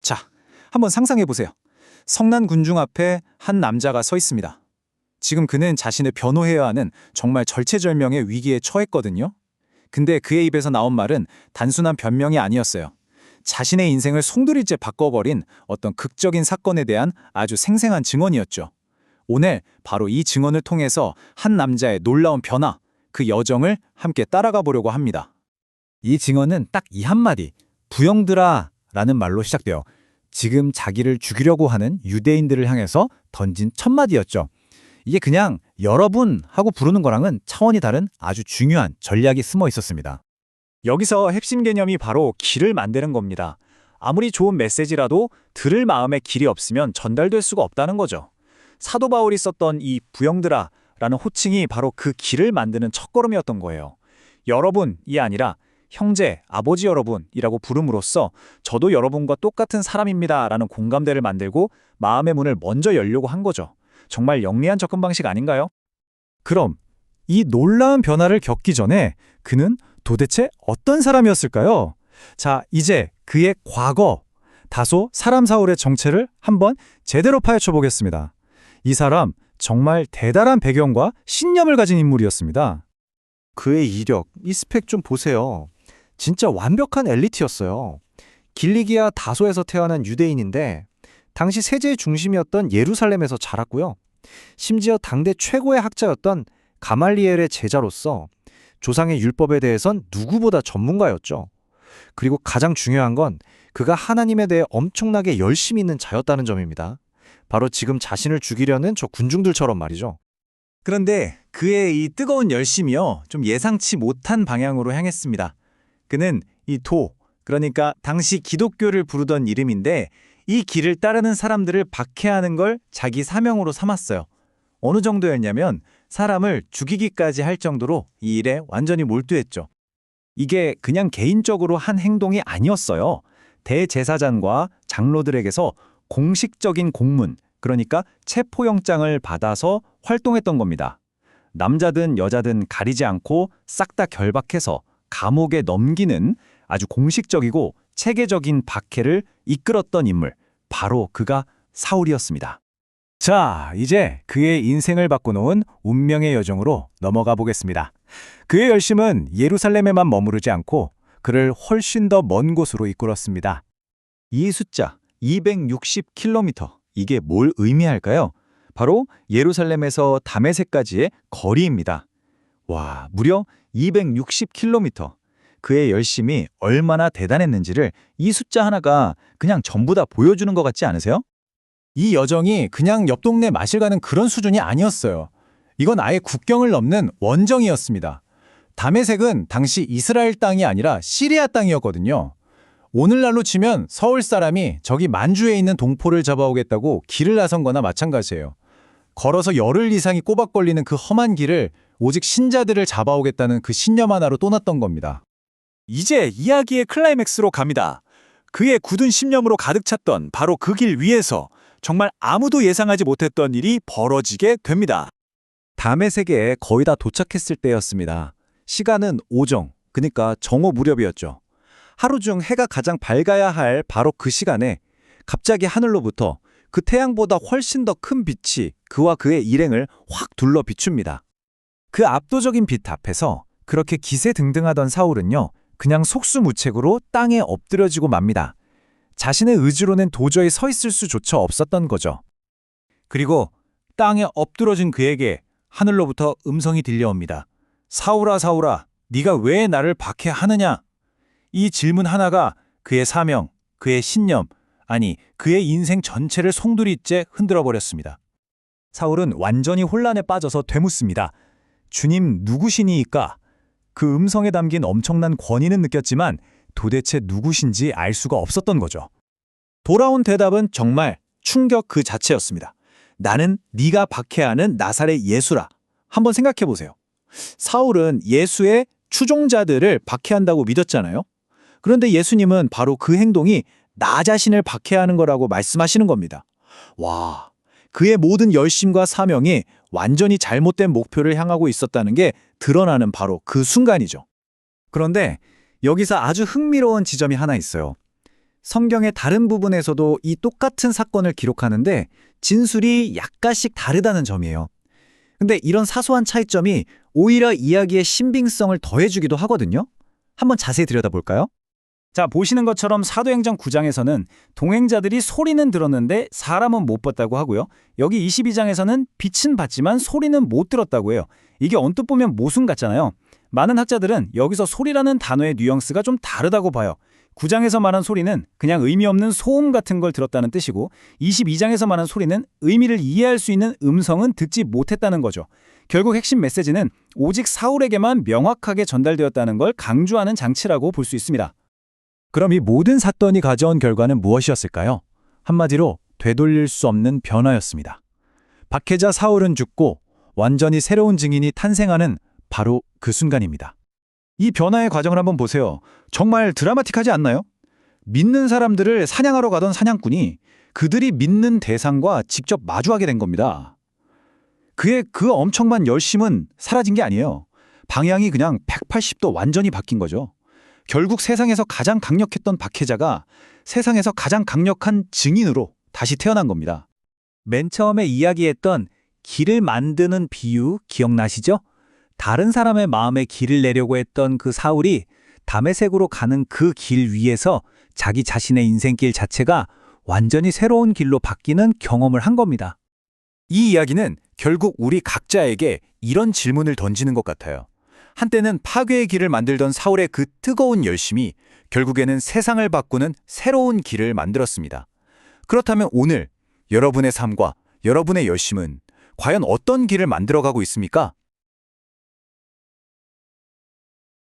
자, 한번 상상해 보세요. 성난 군중 앞에 한 남자가 서 있습니다. 지금 그는 자신을 변호해야 하는 정말 절체절명의 위기에 처했거든요. 근데 그의 입에서 나온 말은 단순한 변명이 아니었어요. 자신의 인생을 송두리째 바꿔버린 어떤 극적인 사건에 대한 아주 생생한 증언이었죠. 오늘 바로 이 증언을 통해서 한 남자의 놀라운 변화, 그 여정을 함께 따라가 보려고 합니다. 이 증언은 딱 이 한마디, 부형들아 라는 말로 시작되어 지금 자기를 죽이려고 하는 유대인들을 향해서 던진 첫마디였죠. 이게 그냥 여러분 하고 부르는 거랑은 차원이 다른 아주 중요한 전략이 숨어 있었습니다. 여기서 핵심 개념이 바로 길을 만드는 겁니다. 아무리 좋은 메시지라도 들을 마음에 길이 없으면 전달될 수가 없다는 거죠. 사도 바울이 썼던 이 부형들아 라는 호칭이 바로 그 길을 만드는 첫걸음이었던 거예요. 여러분이 아니라 형제, 아버지 여러분이라고 부름으로써 저도 여러분과 똑같은 사람입니다 라는 공감대를 만들고 마음의 문을 먼저 열려고 한 거죠. 정말 영리한 접근 방식 아닌가요? 그럼 이 놀라운 변화를 겪기 전에 그는 도대체 어떤 사람이었을까요? 자, 이제 그의 과거, 다소 사람 사울의 정체를 한번 제대로 파헤쳐 보겠습니다. 이 사람 정말 대단한 배경과 신념을 가진 인물이었습니다. 그의 이력, 이 스펙 좀 보세요. 진짜 완벽한 엘리트였어요. 길리기아 다소에서 태어난 유대인인데 당시 세제의 중심이었던 예루살렘에서 자랐고요. 심지어 당대 최고의 학자였던 가말리엘의 제자로서 조상의 율법에 대해선 누구보다 전문가였죠. 그리고 가장 중요한 건 그가 하나님에 대해 엄청나게 열심히 있는 자였다는 점입니다. 바로 지금 자신을 죽이려는 저 군중들처럼 말이죠. 그런데 그의 이 뜨거운 열심이요, 좀 예상치 못한 방향으로 향했습니다. 그는 이 그러니까 당시 기독교를 부르던 이름인데 이 길을 따르는 사람들을 박해하는 걸 자기 사명으로 삼았어요. 어느 정도였냐면 사람을 죽이기까지 할 정도로 이 일에 완전히 몰두했죠. 이게 그냥 개인적으로 한 행동이 아니었어요. 대제사장과 장로들에게서 공식적인 공문, 그러니까 체포영장을 받아서 활동했던 겁니다. 남자든 여자든 가리지 않고 싹 다 결박해서 감옥에 넘기는 아주 공식적이고 체계적인 박해를 이끌었던 인물, 바로 그가 사울이었습니다. 자, 이제 그의 인생을 바꿔놓은 운명의 여정으로 넘어가 보겠습니다. 그의 열심은 예루살렘에만 머무르지 않고 그를 훨씬 더 먼 곳으로 이끌었습니다. 이 숫자 260km, 이게 뭘 의미할까요? 바로 예루살렘에서 다메섹까지의 거리입니다. 와, 무려 260km. 그의 열심이 얼마나 대단했는지를 이 숫자 하나가 그냥 전부 다 보여주는 것 같지 않으세요? 이 여정이 그냥 옆 동네 마실 가는 그런 수준이 아니었어요. 이건 아예 국경을 넘는 원정이었습니다. 다메섹은 당시 이스라엘 땅이 아니라 시리아 땅이었거든요. 오늘날로 치면 서울 사람이 저기 만주에 있는 동포를 잡아오겠다고 길을 나선 거나 마찬가지예요. 걸어서 열흘 이상이 꼬박 걸리는 그 험한 길을 오직 신자들을 잡아오겠다는 그 신념 하나로 떠났던 겁니다. 이제 이야기의 클라이맥스로 갑니다. 그의 굳은 신념으로 가득 찼던 바로 그 길 위에서 정말 아무도 예상하지 못했던 일이 벌어지게 됩니다. 다메섹에 거의 다 도착했을 때였습니다. 시간은 오정, 그러니까 정오 무렵이었죠. 하루 중 해가 가장 밝아야 할 바로 그 시간에 갑자기 하늘로부터 그 태양보다 훨씬 더 큰 빛이 그와 그의 일행을 확 둘러 비춥니다. 그 압도적인 빛 앞에서 그렇게 기세등등하던 사울은요, 그냥 속수무책으로 땅에 엎드려지고 맙니다. 자신의 의지로는 도저히 서 있을 수조차 없었던 거죠. 그리고 땅에 엎드러진 그에게 하늘로부터 음성이 들려옵니다. 사울아, 사울아, 네가 왜 나를 박해하느냐? 이 질문 하나가 그의 사명, 그의 신념, 아니 그의 인생 전체를 송두리째 흔들어버렸습니다. 사울은 완전히 혼란에 빠져서 되묻습니다. 주님, 누구시니이까? 그 음성에 담긴 엄청난 권위는 느꼈지만 도대체 누구신지 알 수가 없었던 거죠. 돌아온 대답은 정말 충격 그 자체였습니다. 나는 네가 박해하는 나사렛 예수라. 한번 생각해 보세요. 사울은 예수의 추종자들을 박해한다고 믿었잖아요. 그런데 예수님은 바로 그 행동이 나 자신을 박해하는 거라고 말씀하시는 겁니다. 와, 그의 모든 열심과 사명이 완전히 잘못된 목표를 향하고 있었다는 게 드러나는 바로 그 순간이죠. 그런데 여기서 아주 흥미로운 지점이 하나 있어요. 성경의 다른 부분에서도 이 똑같은 사건을 기록하는데 진술이 약간씩 다르다는 점이에요. 근데 이런 사소한 차이점이 오히려 이야기의 신빙성을 더해주기도 하거든요. 한번 자세히 들여다볼까요? 자, 보시는 것처럼 사도행전 9장에서는 동행자들이 소리는 들었는데 사람은 못 봤다고 하고요. 여기 22장에서는 빛은 봤지만 소리는 못 들었다고 해요. 이게 언뜻 보면 모순 같잖아요. 많은 학자들은 여기서 소리라는 단어의 뉘앙스가 좀 다르다고 봐요. 9장에서 말한 소리는 그냥 의미 없는 소음 같은 걸 들었다는 뜻이고 22장에서 말한 소리는 의미를 이해할 수 있는 음성은 듣지 못했다는 거죠. 결국 핵심 메시지는 오직 사울에게만 명확하게 전달되었다는 걸 강조하는 장치라고 볼 수 있습니다. 그럼 이 모든 사건이 가져온 결과는 무엇이었을까요? 한마디로 되돌릴 수 없는 변화였습니다. 박해자 사울은 죽고 완전히 새로운 증인이 탄생하는 바로 그 순간입니다. 이 변화의 과정을 한번 보세요. 정말 드라마틱하지 않나요? 믿는 사람들을 사냥하러 가던 사냥꾼이 그들이 믿는 대상과 직접 마주하게 된 겁니다. 그의 그 엄청난 열심은 사라진 게 아니에요. 방향이 그냥 180도 완전히 바뀐 거죠. 결국 세상에서 가장 강력했던 박해자가 세상에서 가장 강력한 증인으로 다시 태어난 겁니다. 맨 처음에 이야기했던 길을 만드는 비유 기억나시죠? 다른 사람의 마음에 길을 내려고 했던 그 사울이 다메섹으로 가는 그 길 위에서 자기 자신의 인생길 자체가 완전히 새로운 길로 바뀌는 경험을 한 겁니다. 이 이야기는 결국 우리 각자에게 이런 질문을 던지는 것 같아요. 한때는 파괴의 길을 만들던 사울의 그 뜨거운 열심이 결국에는 세상을 바꾸는 새로운 길을 만들었습니다. 그렇다면 오늘 여러분의 삶과 여러분의 열심은 과연 어떤 길을 만들어가고 있습니까?